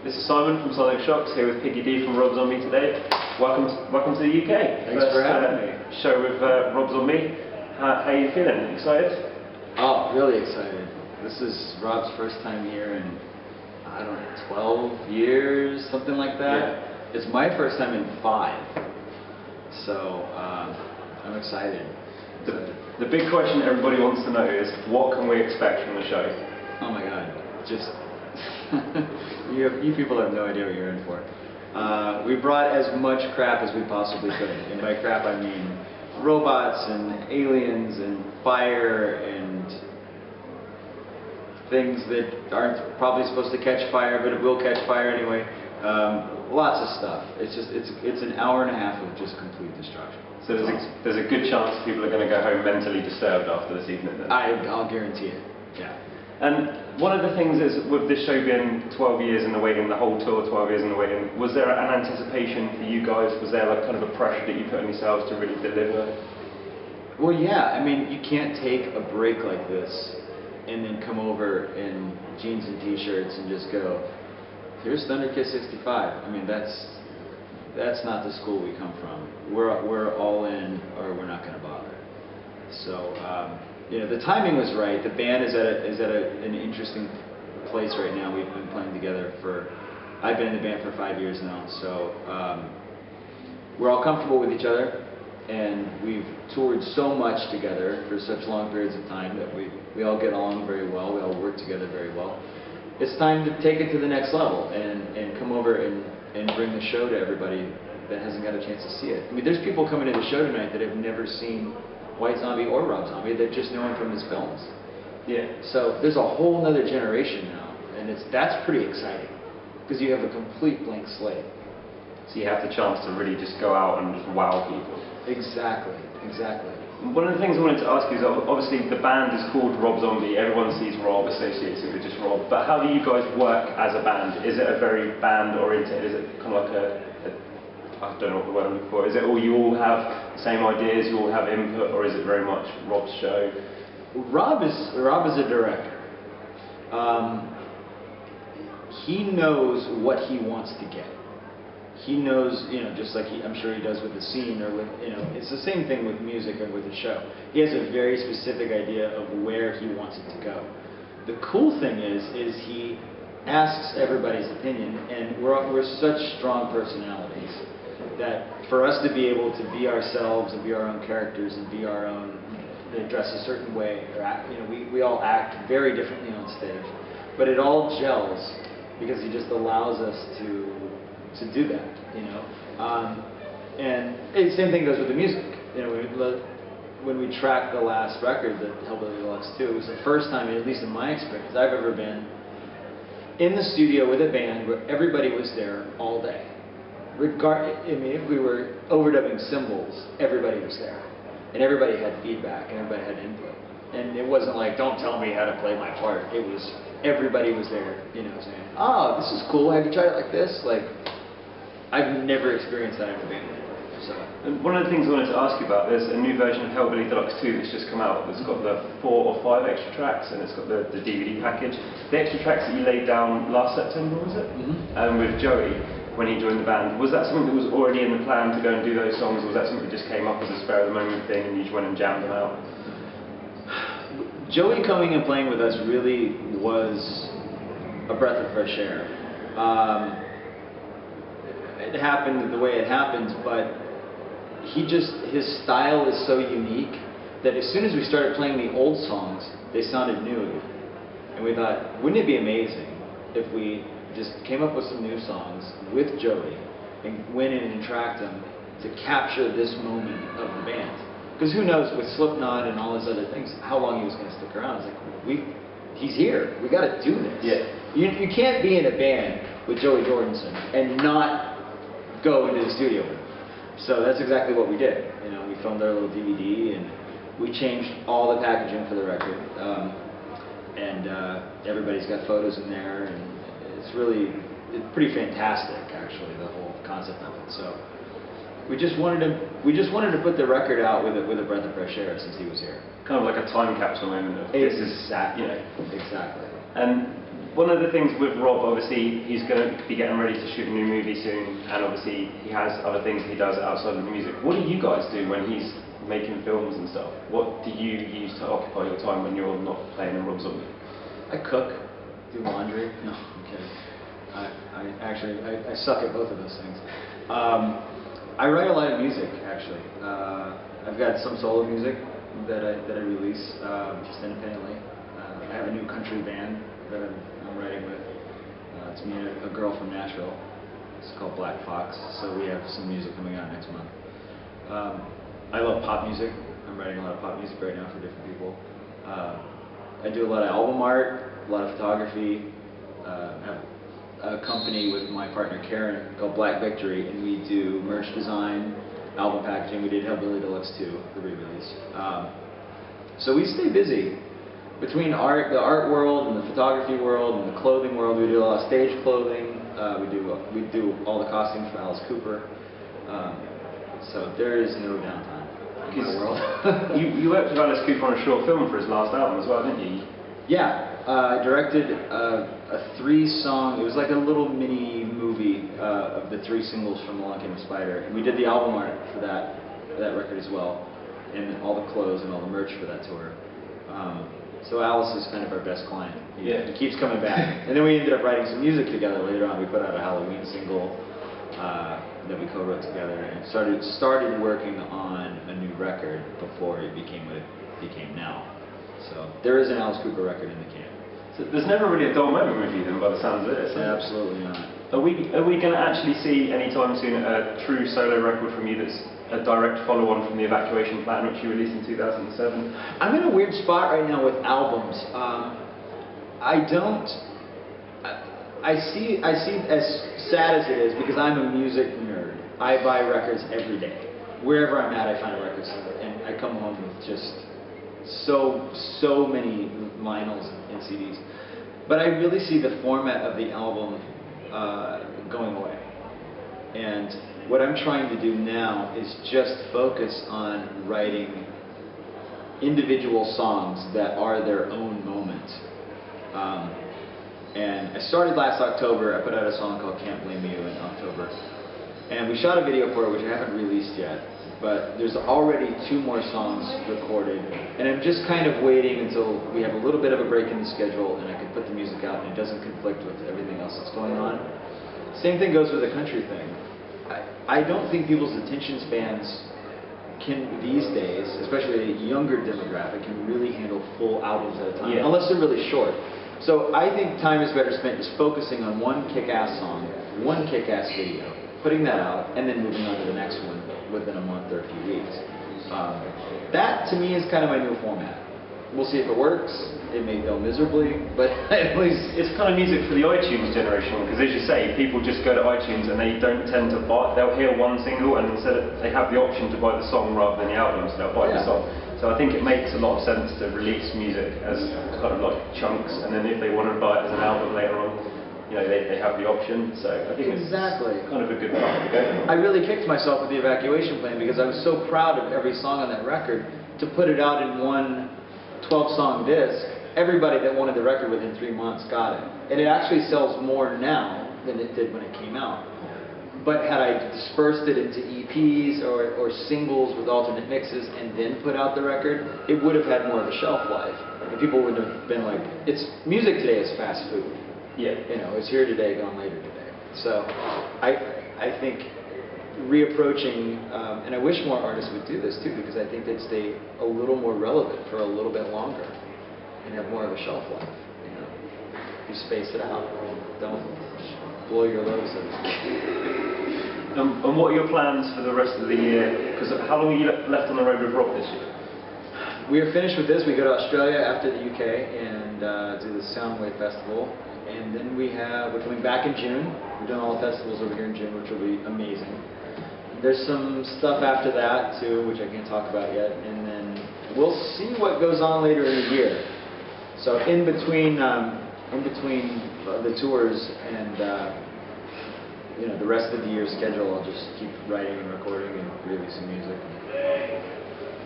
This is Simon from Sonic Shocks here with Piggy D from Rob's On Me today. Welcome to the UK. Thanks for having me. Show with Rob's On Me. How are you feeling? Excited? Oh, really excited. This is Rob's first time here in, I don't know, 12 years, something like that. Yeah. It's my first time in 5. So, I'm excited. The big question everybody wants to know is, what can we expect from the show? Oh my God, just, you people have no idea what you're in for. We brought as much crap as we possibly could. And by crap I mean robots and aliens and fire and things that aren't probably supposed to catch fire, but it will catch fire anyway. Lots of stuff. It's an hour and a half of just complete destruction. So there's a good chance people are going to go home mentally disturbed after this evening then? I'll guarantee it, yeah. And one of the things is, with this show being 12 years in the waiting, the whole tour 12 years in the waiting, was there an anticipation for you guys? Was there like kind of a pressure that you put on yourselves to really deliver? Well, yeah, I mean, you can't take a break like this and then come over in jeans and t-shirts and just go, here's Thunder Kiss 65. I mean, that's not the school we come from. We're all in, or we're not going to bother. So, you know, the timing was right. The band is at an interesting place right now. We've been playing together I've been in the band for 5 years now. So, we're all comfortable with each other, and we've toured so much together for such long periods of time that we all get along very well. We all work together very well. It's time to take it to the next level and come over and bring the show to everybody that hasn't got a chance to see it. I mean, there's people coming to the show tonight that have never seen White Zombie or Rob Zombie. They just know him from his films. Yeah. So there's a whole other generation now, and that's pretty exciting because you have a complete blank slate. So you have the chance to really just go out and just wow people. Exactly. One of the things I wanted to ask you is, obviously the band is called Rob Zombie. Everyone sees Rob, associates it with just Rob. But how do you guys work as a band? Is it a very band-oriented? Is it kind of like I don't know what the word I'm looking for. Is it you all have the same ideas, you all have input, or is it very much Rob's show? Rob is a director. He knows what he wants to get. He knows, you know, just like I'm sure he does with the scene, or with, you know, it's the same thing with music or with the show. He has a very specific idea of where he wants it to go. The cool thing is he asks everybody's opinion, and we're such strong personalities that for us to be able to be ourselves and be our own characters and be our own, dress a certain way, or act, you know, we all act very differently on stage, but it all gels because he just allows us to do that, you know. And the same thing goes with the music. You know, when we tracked the last record, the Hellbilly Deluxe 2, it was the first time, at least in my experience, I've ever been in the studio with a band where everybody was there all day. I mean, if we were overdubbing cymbals, everybody was there. And everybody had feedback, and everybody had input. And it wasn't like, don't tell me how to play my part. It was, everybody was there, you know, saying, oh, this is cool, have you tried it like this? Like, I've never experienced that in a band before. So. And one of the things I wanted to ask you about, there's a new version of Hellbilly Deluxe 2 that's just come out. It's got the 4 or 5 extra tracks, and it's got the DVD package. The extra tracks that you laid down last September, was it? Mm-hmm. With Joey, when he joined the band. Was that something that was already in the plan to go and do those songs, or was that something that just came up as a spare of the moment thing and you just went and jammed them out? Joey coming and playing with us really was a breath of fresh air. It happened the way it happened, but his style is so unique that as soon as we started playing the old songs, they sounded new again. And we thought, wouldn't it be amazing if we just came up with some new songs with Joey and went in and tracked them to capture this moment of the band? Because who knows, with Slipknot and all his other things, how long he was going to stick around. It's like, he's here. We got to do this. Yeah. You can't be in a band with Joey Jordison and not go into the studio with him. So that's exactly what we did. You know, we filmed our little DVD and we changed all the packaging for the record. Everybody's got photos in there, and it's pretty fantastic, actually, the whole concept of it. So we just wanted to put the record out with a breath of fresh air since he was here. Kind of like a time capsule moment of Exactly. you know. Exactly. And one of the things with Rob, obviously, he's going to be getting ready to shoot a new movie soon, and obviously he has other things he does outside of the music. What do you guys do when he's making films and stuff? What do you use to occupy your time when you're not playing in Rob Zombie? I cook, do laundry. No, I'm kidding. I suck at both of those things. I write a lot of music, actually. I've got some solo music that I release just independently. I have a new country band that I'm writing with. It's me and a girl from Nashville. It's called Black Fox. So we have some music coming out next month. I love pop music. I'm writing a lot of pop music right now for different people. I do a lot of album art, a lot of photography. I have a company with my partner Karen called Black Victory, and we do merch design, album packaging. We did Hellbilly Deluxe 2, the re-release. So we stay busy. Between the art world and the photography world and the clothing world, we do a lot of stage clothing. We do all the costumes for Alice Cooper. So there is no downtime in my world. you worked with Alice Cooper on a short film for his last album as well, didn't you? Yeah, I directed a 3-song, it was like a little mini movie of the 3 singles from Along Came a Spider. And we did the album art for that record as well, and all the clothes and all the merch for that tour. So Alice is kind of our best client. He keeps coming back. And then we ended up writing some music together later on. We put out a Halloween single that we co-wrote together and started working on a new record before it became what it became now. So there is an Alice Cooper record in the can. So there's never really a dull moment with you then, by the sounds of it. Absolutely not. Are we going to actually see anytime soon a true solo record from you that's a direct follow-on from the Evacuation Plan, which you released in 2007? I'm in a weird spot right now with albums. I see as sad as it is, because I'm a music nerd. I buy records every day. Wherever I'm at, I find a record store, and I come home with just so many vinyls and CDs. But I really see the format of the album going away. And what I'm trying to do now is just focus on writing individual songs that are their own moment. And I started last October. I put out a song called Can't Blame You in October. And we shot a video for it, which I haven't released yet. But there's already 2 more songs recorded. And I'm just kind of waiting until we have a little bit of a break in the schedule and I can put the music out and it doesn't conflict with everything else that's going on. Same thing goes with the country thing. I don't think people's attention spans can, these days, especially a younger demographic, can really handle full albums at a time, unless they're really short. So I think time is better spent just focusing on one kick-ass song, one kick-ass video, putting that out, and then moving on to the next one within a month or a few weeks. That, to me, is kind of my new format. We'll see if it works. It may fail miserably, but at least it's kind of music for the iTunes generation, because as you say, people just go to iTunes and they don't tend to buy. They'll hear one single and instead they have the option to buy the song rather than the album, so they'll buy the song. So I think it makes a lot of sense to release music as kind of like chunks, and then if they want to buy it as an album later on, you know, they have the option. So I think it's kind of a good part to go. I really kicked myself with the Evacuation Plan because I was so proud of every song on that record to put it out in one 12-song disc. Everybody that wanted the record within 3 months got it. And it actually sells more now than it did when it came out. But had I dispersed it into EPs or singles with alternate mixes and then put out the record, it would have had more of a shelf life. And people would have been like, music today is fast food. Yeah. You know, it's here today, gone later today. So I think reapproaching, and I wish more artists would do this too, because I think they'd stay a little more relevant for a little bit longer and have more of a shelf life. You know, you space it out. Don't blow your loads. And what are your plans for the rest of the year? Because how long are you left on the road with Rob this year? We are finished with this. We go to Australia after the UK and do the Soundwave Festival. And then we're coming back in June. We're doing all the festivals over here in June, which will be amazing. There's some stuff after that too, which I can't talk about yet. And then we'll see what goes on later in the year. So in between the tours and you know, the rest of the year's schedule, I'll just keep writing and recording and releasing music.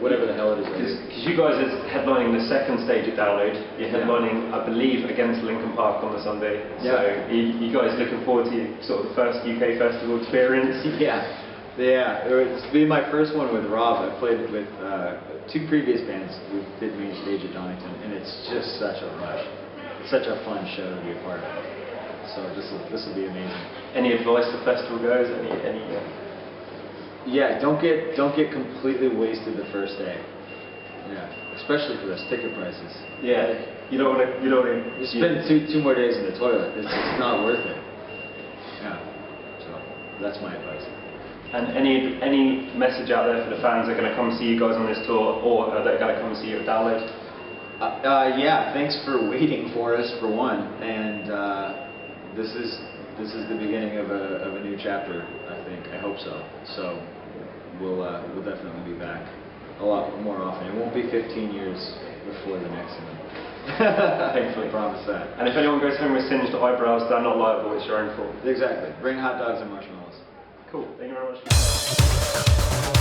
whatever the hell it is. Because you guys are headlining the second stage at Download. You're headlining, I believe, against Linkin Park on the Sunday. So you guys looking forward to sort of the first UK festival experience? Yeah. It's been my first one with Rob. I played with 2 previous bands. We did main stage at Donington, and it's just such a rush. It's such a fun show to be a part of. So this will be amazing. Any advice for festival goers? Any? Yeah, don't get completely wasted the first day. Yeah, especially for those ticket prices. Yeah, you don't want to. You spend two more days in the toilet. It's not worth it. Yeah, so that's my advice. And any message out there for the fans that are going to come see you guys on this tour, or that are going to come see you at Download? Yeah, thanks for waiting for us for one, and this is the beginning of a new chapter. I think. I hope so. So we'll definitely be back a lot more often. It won't be 15 years before the next one. Thankfully. I promise that. And if anyone goes home with singed eyebrows, they're not liable. It's your own fault. Exactly. Bring hot dogs and marshmallows. Cool. Thank you very much.